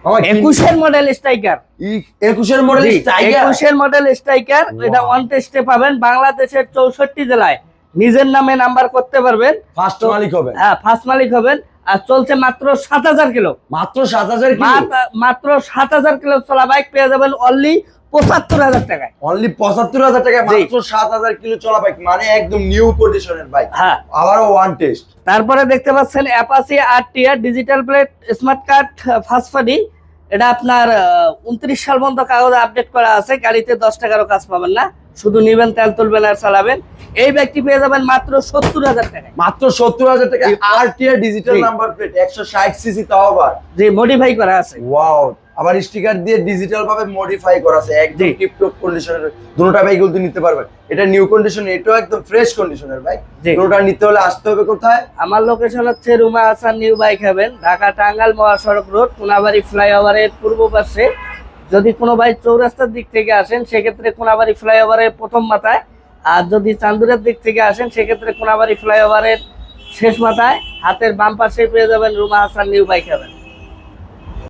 21 model striker, 21 model striker, 21 model striker. এটা one টেস্টে পাবেন, বাংলাদেশের 64 জেলায় নিজের নামে নাম্বার করতে পারবেন, ফার্স্ট মালিক হবেন। হ্যাঁ, ফার্স্ট মালিক হবেন। আর চলছে মাত্র 7000 কিলো, মাত্র 7000 কিলো, মাত্র 7000 কিলো চলা বাইক পেয়ে যাবেন অনলি 75000 টাকায়। অনলি 75000 টাকায় মাত্র 7000 কিলো চলা বাইক, মানে একদম নিউ কন্ডিশনের বাইক। হ্যাঁ, আবারও ওয়ান টেস্ট। তারপরে দেখতে পাচ্ছেন Apache RTR digital plate smart card first party. এটা আপনার 29 সাল পর্যন্ত কাগজ আপডেট করা আছে। গাড়িতে 10 টাকারও কাজ পাবেন না, শুধু নিবেন, তেল তুলবেন আর চালাবেন। এই ব্যক্তি পেয়ে যাবেন মাত্র 70000 টাকায়, মাত্র 70000 টাকা। RTR digital number plate, 160 CC, তাও আবার যে মডিফাই করা আছে। ওয়াও, আবার স্টিকার দিয়ে ডিজিটাল ভাবে মডিফাই করা আছে, একদম টিপটপ কন্ডিশনের। দুটোটা বাইক গুলো নিতে পারবেন। এটা নিউ কন্ডিশন, এটাও একদম ফ্রেশ কন্ডিশনের বাইক। দুটোটা নিতে হলে আসতে হবে কোথায়? আমার লোকেশন হচ্ছে Ruma Hasan new bike heaven, Dhaka Tangail মহাসড়ক রোড, কোনাবাড়ি ফ্লাইওভারের পূর্ব পাশে। যদি কোনো ভাই চৌরাস্তার দিক থেকে আসেন সেক্ষেত্রে কোনাবাড়ি ফ্লাইওভারের প্রথম মাথায়, আর যদি চান্দুরের দিক থেকে আসেন সেক্ষেত্রে কোনাবাড়ি ফ্লাইওভারের শেষ মাথায় হাতের বাম পাশে পেয়ে যাবেন Ruma Hasan new bike haven.